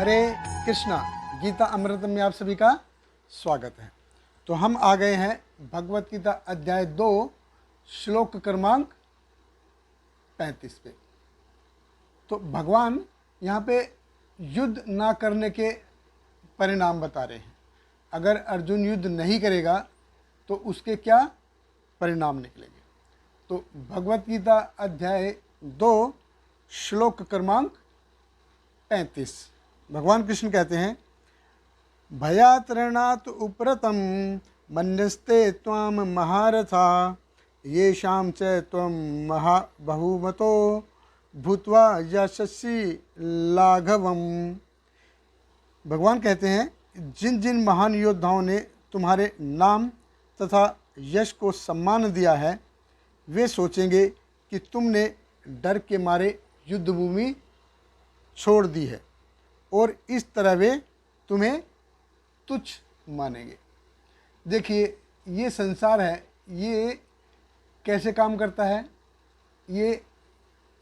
हरे कृष्णा। गीता अमृतम में आप सभी का स्वागत है। तो हम आ गए हैं भगवत गीता अध्याय 2 श्लोक क्रमांक 35 पे। तो भगवान यहाँ पे युद्ध ना करने के परिणाम बता रहे हैं। अगर अर्जुन युद्ध नहीं करेगा तो उसके क्या परिणाम निकलेंगे। तो भगवत गीता अध्याय 2 श्लोक क्रमांक 35 भगवान कृष्ण कहते हैं, भयात्रणात् उपरतं मन्यस्ते त्वां महारथा येषां च त्वं बहुमतो भूत्वा यशस्वी लाघवम्। भगवान कहते हैं, जिन जिन महान योद्धाओं ने तुम्हारे नाम तथा यश को सम्मान दिया है, वे सोचेंगे कि तुमने डर के मारे युद्ध भूमि छोड़ दी है और इस तरह वे तुम्हें तुच्छ मानेंगे। देखिए, ये संसार है, ये कैसे काम करता है? ये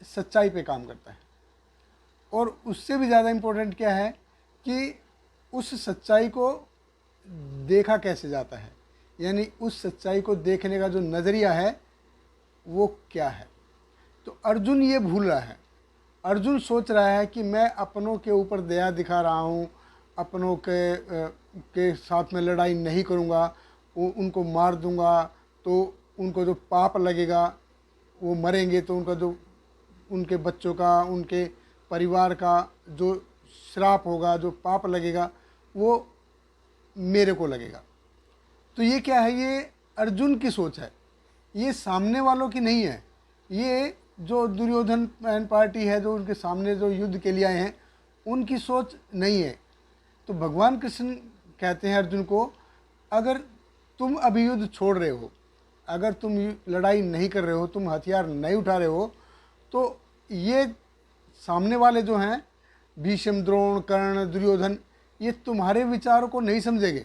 सच्चाई पे काम करता है। और उससे भी ज़्यादा इम्पोर्टेंट क्या है कि उस सच्चाई को देखा कैसे जाता है, यानी उस सच्चाई को देखने का जो नज़रिया है वो क्या है। तो अर्जुन ये भूल रहा है। अर्जुन सोच रहा है कि मैं अपनों के ऊपर दया दिखा रहा हूँ, अपनों के साथ में लड़ाई नहीं करूँगा, उनको मार दूँगा तो उनको जो पाप लगेगा, वो मरेंगे तो उनका जो उनके बच्चों का, उनके परिवार का जो श्राप होगा, जो पाप लगेगा, वो मेरे को लगेगा। तो ये क्या है? ये अर्जुन की सोच है, ये सामने वालों की नहीं है। ये जो दुर्योधन पार्टी है, जो उनके सामने जो युद्ध के लिए आए हैं, उनकी सोच नहीं है। तो भगवान कृष्ण कहते हैं अर्जुन को, अगर तुम अभी युद्ध छोड़ रहे हो, अगर तुम लड़ाई नहीं कर रहे हो, तुम हथियार नहीं उठा रहे हो, तो ये सामने वाले जो हैं भीष्म, द्रोण, कर्ण, दुर्योधन, ये तुम्हारे विचारों को नहीं समझेंगे।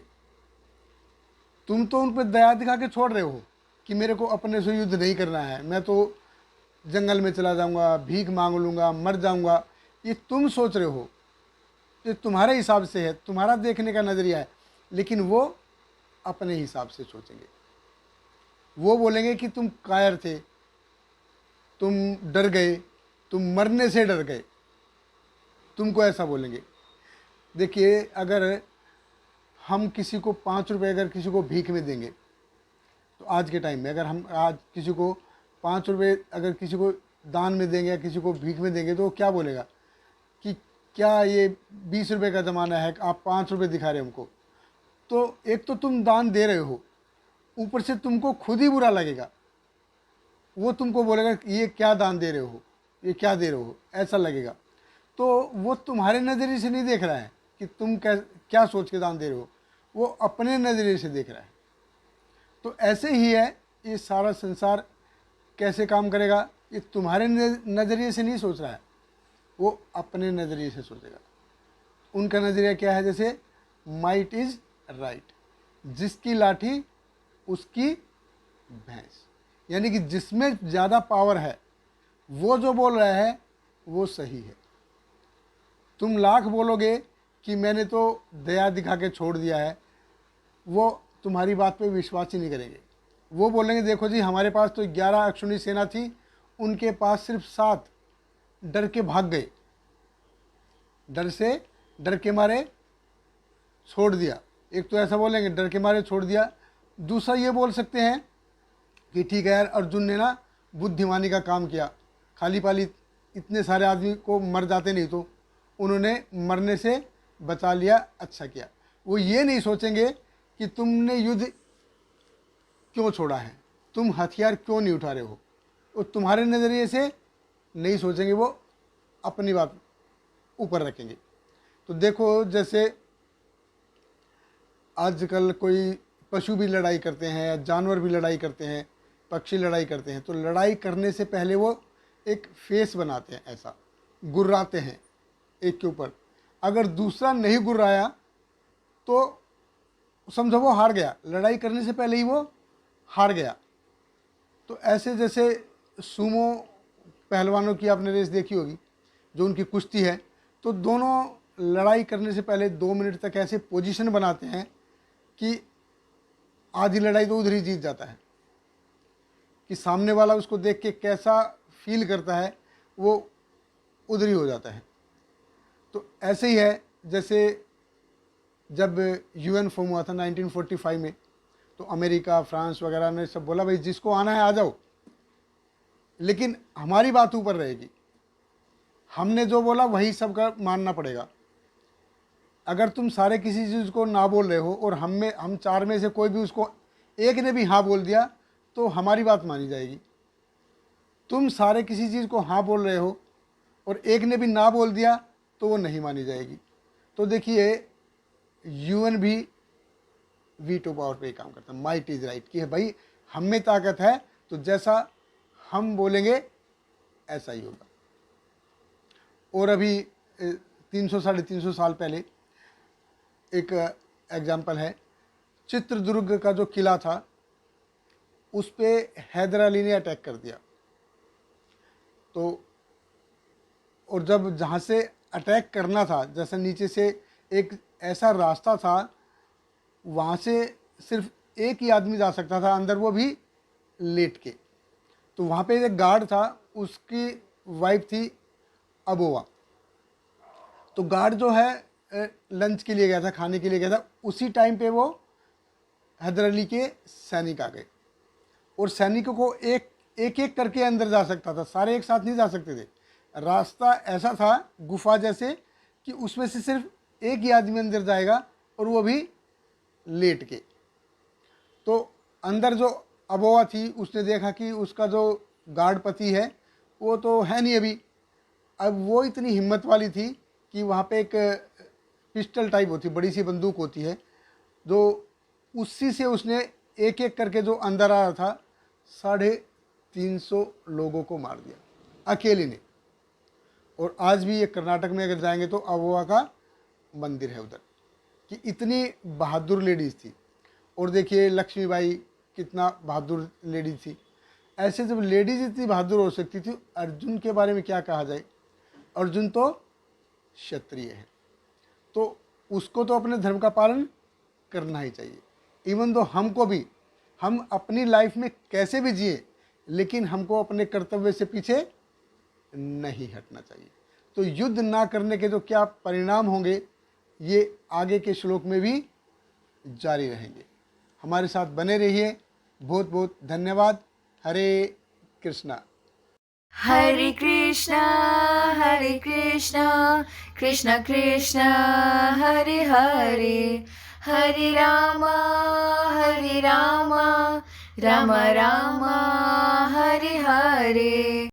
तुम तो उन पर दया दिखा के छोड़ रहे हो कि मेरे को अपने से युद्ध नहीं करना है, मैं तो जंगल में चला जाऊंगा, भीख मांग लूँगा, मर जाऊंगा। ये तुम सोच रहे हो, ये तुम्हारे हिसाब से है, तुम्हारा देखने का नज़रिया है। लेकिन वो अपने हिसाब से सोचेंगे। वो बोलेंगे कि तुम कायर थे, तुम डर गए, तुम मरने से डर गए, तुमको ऐसा बोलेंगे। देखिए, अगर हम किसी को 5 रुपये अगर किसी को भीख में देंगे, तो आज के टाइम में अगर हम आज किसी को 5 रुपये अगर किसी को दान में देंगे या किसी को भीख में देंगे, तो वो क्या बोलेगा कि क्या ये 20 रुपये का ज़माना है, आप 5 रुपये दिखा रहे हो हमको। तो एक तो तुम दान दे रहे हो, ऊपर से तुमको खुद ही बुरा लगेगा। वो तुमको बोलेगा ये क्या दान दे रहे हो, ये क्या दे रहे हो, ऐसा लगेगा। तो वो तुम्हारे नज़रिए से नहीं देख रहा है कि तुम क्या सोच के दान दे रहे हो, वो अपने नज़रिए से देख रहा है। तो ऐसे ही है ये सारा संसार। कैसे काम करेगा? ये तुम्हारे नज़रिए से नहीं सोच रहा है, वो अपने नज़रिए से सोचेगा। उनका नज़रिया क्या है? जैसे माइट इज़ राइट, जिसकी लाठी उसकी भैंस, यानी कि जिसमें ज़्यादा पावर है वो जो बोल रहा है वो सही है। तुम लाख बोलोगे कि मैंने तो दया दिखा के छोड़ दिया है, वो तुम्हारी बात पे विश्वास ही नहीं करेंगे। वो बोलेंगे देखो जी, हमारे पास तो 11 अक्षौणी सेना थी, उनके पास सिर्फ 7 डर के भाग गए, डर के मारे छोड़ दिया। एक तो ऐसा बोलेंगे डर के मारे छोड़ दिया। दूसरा ये बोल सकते हैं कि ठीक है यार, अर्जुन ने ना बुद्धिमानी का काम किया, खाली पाली इतने सारे आदमी को मर जाते नहीं तो उन्होंने मरने से बचा लिया, अच्छा किया। वो ये नहीं सोचेंगे कि तुमने युद्ध क्यों छोड़ा है, तुम हथियार क्यों नहीं उठा रहे हो। वो तुम्हारे नज़रिए से नहीं सोचेंगे, वो अपनी बात ऊपर रखेंगे। तो देखो, जैसे आजकल कोई पशु भी लड़ाई करते हैं या जानवर भी लड़ाई करते हैं, पक्षी लड़ाई करते हैं, तो लड़ाई करने से पहले वो एक फेस बनाते हैं, ऐसा गुर्राते हैं एक के ऊपर। अगर दूसरा नहीं गुर्राया तो समझो वो हार गया, लड़ाई करने से पहले ही वो हार गया। तो ऐसे जैसे सूमो पहलवानों की आपने रेस देखी होगी, जो उनकी कुश्ती है, तो दोनों लड़ाई करने से पहले 2 मिनट तक ऐसे पोजीशन बनाते हैं कि आधी लड़ाई तो उधर ही जीत जाता है, कि सामने वाला उसको देख के कैसा फील करता है वो उधर ही हो जाता है। तो ऐसे ही है, जैसे जब यूएन फॉर्म हुआ था 1945 में, तो अमेरिका, फ्रांस वगैरह ने सब बोला भाई जिसको आना है आ जाओ, लेकिन हमारी बात ऊपर रहेगी, हमने जो बोला वही सबका मानना पड़ेगा। अगर तुम सारे किसी चीज़ को ना बोल रहे हो और हम 4 में से कोई भी उसको एक ने भी हाँ बोल दिया तो हमारी बात मानी जाएगी। तुम सारे किसी चीज़ को हाँ बोल रहे हो और एक ने भी ना बोल दिया तो वो नहीं मानी जाएगी। तो देखिए यूएन भी वीटो पावर पे काम करता है, माइट इज़ राइट, कि भाई हम में ताकत है तो जैसा हम बोलेंगे ऐसा ही होगा। और अभी 300-350 साल पहले एक एग्जाम्पल है, चित्रदुर्ग का जो किला था उस पे हैदर अली ने अटैक कर दिया। तो और जब जहाँ से अटैक करना था, जैसे नीचे से एक ऐसा रास्ता था, वहाँ से सिर्फ एक ही आदमी जा सकता था अंदर, वो भी लेट के। तो वहाँ पे एक गार्ड था, उसकी वाइफ थी अबोवा। तो गार्ड जो है लंच के लिए गया था, खाने के लिए गया था, उसी टाइम पे वो हैदर अली के सैनिक आ गए और सैनिकों को एक एक करके अंदर जा सकता था, सारे एक साथ नहीं जा सकते थे। रास्ता ऐसा था गुफा जैसे कि उसमें से सिर्फ एक ही आदमी अंदर जाएगा और वो भी लेट के। तो अंदर जो अबोवा थी उसने देखा कि उसका जो गार्ड पति है वो तो है नहीं अभी। अब वो इतनी हिम्मत वाली थी कि वहाँ पे एक पिस्टल टाइप होती, बड़ी सी बंदूक होती है, जो उसी से उसने एक एक करके जो अंदर आ रहा था 350 लोगों को मार दिया अकेले ने। और आज भी ये कर्नाटक में अगर जाएंगे तो अबोवा का मंदिर है उधर, कि इतनी बहादुर लेडीज़ थी। और देखिए लक्ष्मीबाई कितना बहादुर लेडीज़ थी। ऐसे जब लेडीज़ इतनी बहादुर हो सकती थी, अर्जुन के बारे में क्या कहा जाए, अर्जुन तो क्षत्रिय है, तो उसको तो अपने धर्म का पालन करना ही चाहिए। इवन तो हमको भी, हम अपनी लाइफ में कैसे भी जिए, लेकिन हमको अपने कर्तव्य से पीछे नहीं हटना चाहिए। तो युद्ध ना करने के जो क्या परिणाम होंगे ये आगे के श्लोक में भी जारी रहेंगे। हमारे साथ बने रहिए। बहुत बहुत धन्यवाद। हरे कृष्णा। हरे कृष्णा हरे कृष्णा कृष्णा कृष्णा हरे हरे, हरे रामा राम राम हरे हरे।